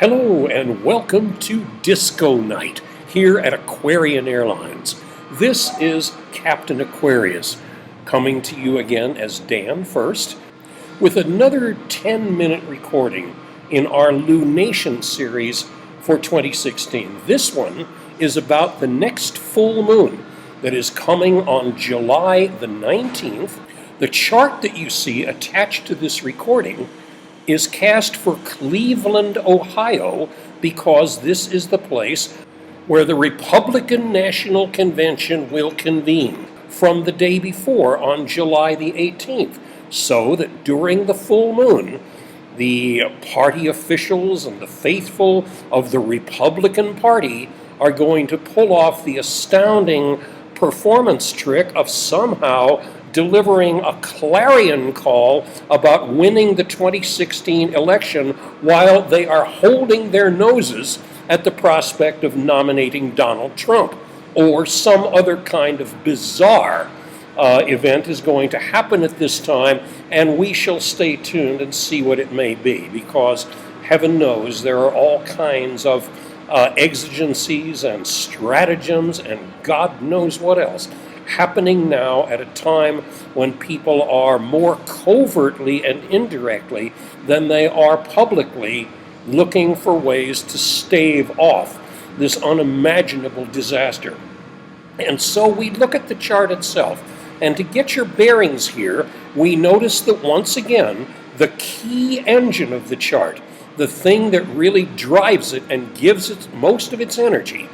Hello and welcome to Disco Night here at Aquarian Airlines. This is Captain Aquarius coming to you again as Dan first with another 10-minute recording in our Lunation series for 2016. This one is about the next full moon that is coming on July the 19th. The chart that you see attached to this recording is cast for Cleveland, Ohio, because this is the place where the Republican National Convention will convene from the day before on July the 18th, so that during the full moon, the party officials and the faithful of the Republican Party are going to pull off the astounding performance trick of somehow delivering a clarion call about winning the 2016 election while they are holding their noses at the prospect of nominating Donald Trump, or some other kind of bizarre event is going to happen at this time, and we shall stay tuned and see what it may be, because heaven knows there are all kinds of exigencies and stratagems and God knows what else happening now at a time when people are more covertly and indirectly than they are publicly looking for ways to stave off this unimaginable disaster. And so we look at the chart itself, and to get your bearings here, we notice that once again, the key engine of the chart, the thing that really drives it and gives it most of its energy,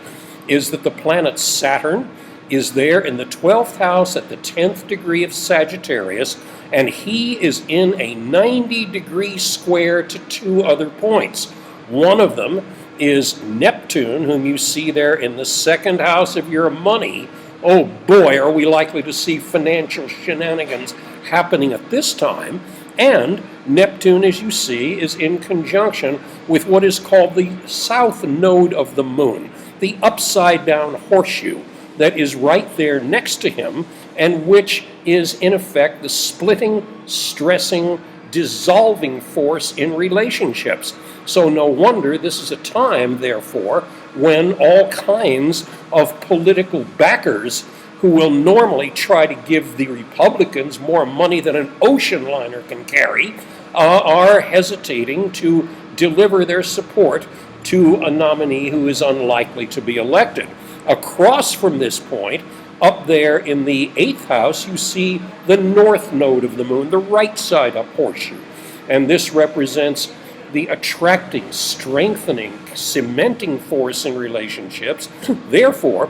is that the planet Saturn is there in the 12th house at the 10th degree of Sagittarius, and he is in a 90-degree square to two other points. One of them is Neptune, whom you see there in the second house of your money. Oh boy, are we likely to see financial shenanigans happening at this time. And Neptune, as you see, is in conjunction with what is called the south node of the moon, the upside-down horseshoe that is right there next to him, and which is in effect the splitting, stressing, dissolving force in relationships. So no wonder this is a time, therefore, when all kinds of political backers who will normally try to give the Republicans more money than an ocean liner can carry are hesitating to deliver their support to a nominee who is unlikely to be elected. Across from this point, up there in the 8th house, you see the north node of the moon, the right side up horseshoe. And this represents the attracting, strengthening, cementing force in relationships. Therefore,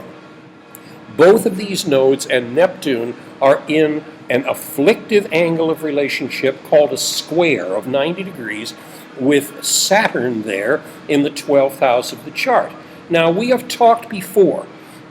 both of these nodes and Neptune are in an afflictive angle of relationship called a square of 90 degrees with Saturn there in the 12th house of the chart. Now, we have talked before,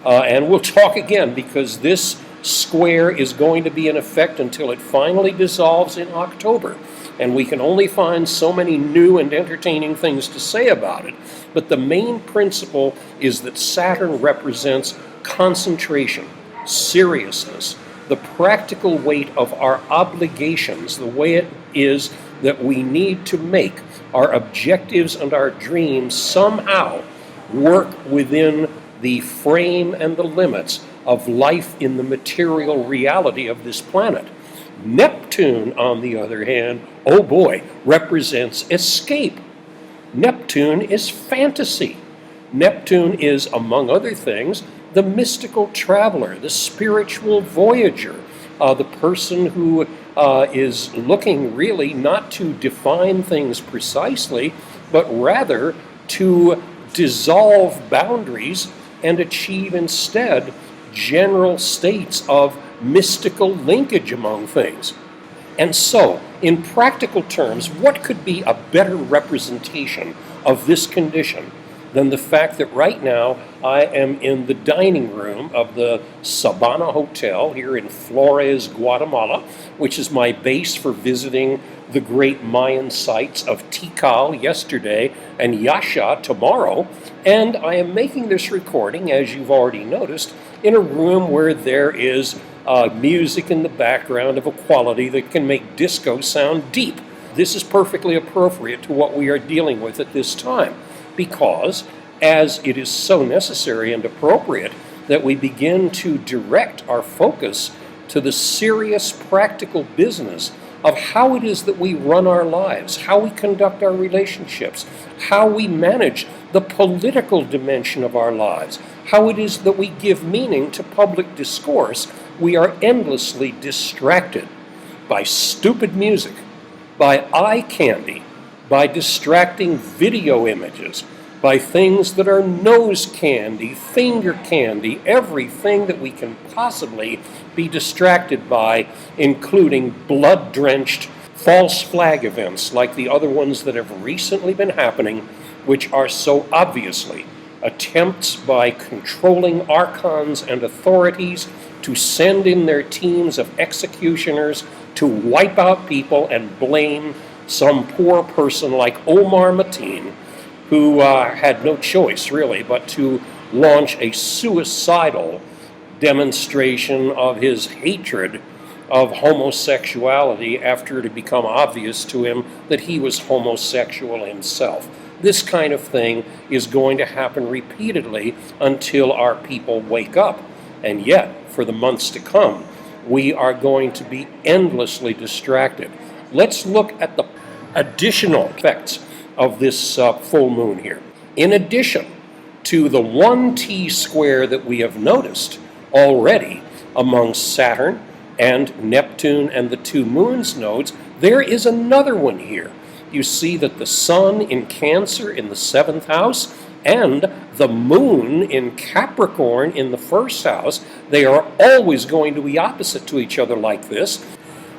and we'll talk again, because this square is going to be in effect until it finally dissolves in October, and we can only find so many new and entertaining things to say about it. But the main principle is that Saturn represents concentration, seriousness, the practical weight of our obligations, the way it is that we need to make our objectives and our dreams somehow work within the frame and the limits of life in the material reality of this planet. Neptune, on the other hand, oh boy, represents escape. Neptune is fantasy. Neptune is, among other things, the mystical traveler, the spiritual voyager, the person who is looking really not to define things precisely, but rather to dissolve boundaries and achieve instead general states of mystical linkage among things. And so, in practical terms, what could be a better representation of this condition than the fact that right now I am in the dining room of the Sabana Hotel here in Flores, Guatemala, which is my base for visiting the great Mayan sites of Tikal yesterday and Yaxha tomorrow. And I am making this recording, as you've already noticed, in a room where there is music in the background of a quality that can make disco sound deep. This is perfectly appropriate to what we are dealing with at this time. because, as it is so necessary and appropriate that we begin to direct our focus to the serious practical business of how it is that we run our lives, how we conduct our relationships, how we manage the political dimension of our lives, how it is that we give meaning to public discourse, we are endlessly distracted by stupid music, by eye candy, by distracting video images, by things that are nose candy, finger candy, everything that we can possibly be distracted by, including blood-drenched false flag events like the other ones that have recently been happening, which are so obviously attempts by controlling archons and authorities to send in their teams of executioners to wipe out people and blame some poor person like Omar Mateen, who had no choice, really, but to launch a suicidal demonstration of his hatred of homosexuality after it had become obvious to him that he was homosexual himself. This kind of thing is going to happen repeatedly until our people wake up. And yet, for the months to come, we are going to be endlessly distracted. Let's look at the additional effects of this full moon here. In addition to the 1T square that we have noticed already among Saturn and Neptune and the two moons nodes, there is another one here. You see that the Sun in Cancer in the 7th house and the Moon in Capricorn in the 1st house, they are always going to be opposite to each other like this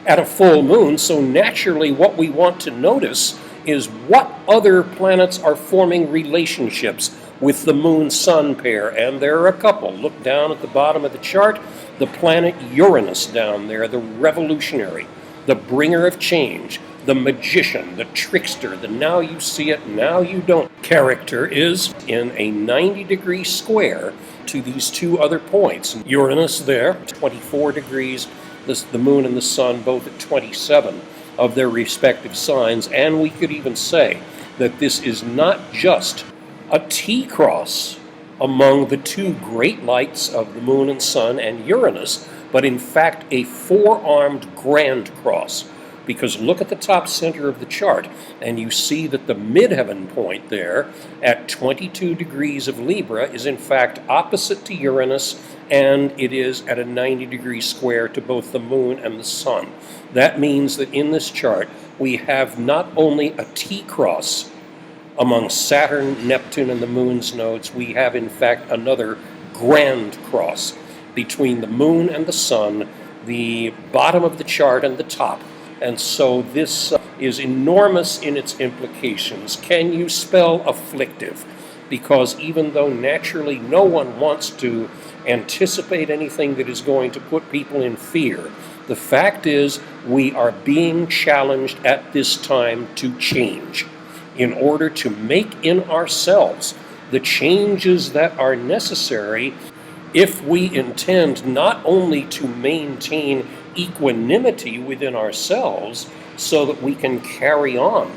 at a full moon. So naturally what we want to notice is what other planets are forming relationships with the Moon-Sun pair, and there are a couple. Look down at the bottom of the chart, the planet Uranus down there, the revolutionary, the bringer of change, the magician, the trickster, the now you see it, now you don't character is in a 90-degree square to these two other points. Uranus there, 24 degrees, the Moon and the Sun both at 27 of their respective signs, and we could even say that this is not just a T-cross among the two great lights of the Moon and Sun and Uranus, but in fact a four-armed grand cross. Because look at the top center of the chart, and you see that the midheaven point there at 22 degrees of Libra is in fact opposite to Uranus, and it is at a 90-degree square to both the Moon and the Sun. That means that in this chart we have not only a T-cross among Saturn, Neptune, and the Moon's nodes, we have in fact another grand cross between the Moon and the Sun, the bottom of the chart and the top. And so this is enormous in its implications. Can you spell afflictive? Because even though naturally no one wants to anticipate anything that is going to put people in fear, the fact is we are being challenged at this time to change in order to make in ourselves the changes that are necessary if we intend not only to maintain equanimity within ourselves so that we can carry on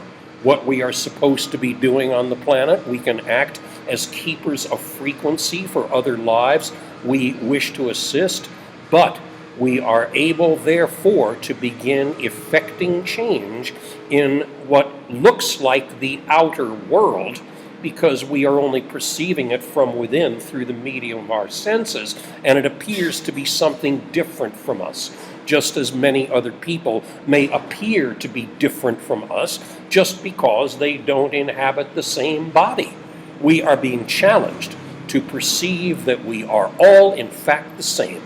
what we are supposed to be doing on the planet. We can act as keepers of frequency for other lives we wish to assist, but we are able, therefore, to begin effecting change in what looks like the outer world, because we are only perceiving it from within through the medium of our senses, and it appears to be something different from us, just as many other people may appear to be different from us just because they don't inhabit the same body. We are being challenged to perceive that we are all in fact the same.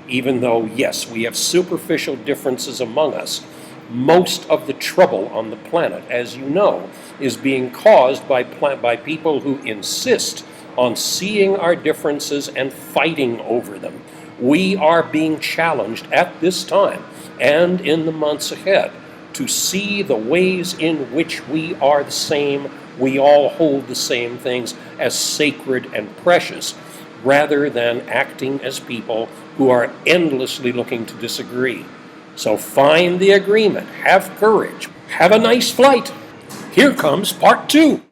Even though, yes, we have superficial differences among us, most of the trouble on the planet, as you know, is being caused by people who insist on seeing our differences and fighting over them. We are being challenged at this time and in the months ahead to see the ways in which we are the same, we all hold the same things as sacred and precious, rather than acting as people who are endlessly looking to disagree. So find the agreement, have courage, have a nice flight. Here comes part 2.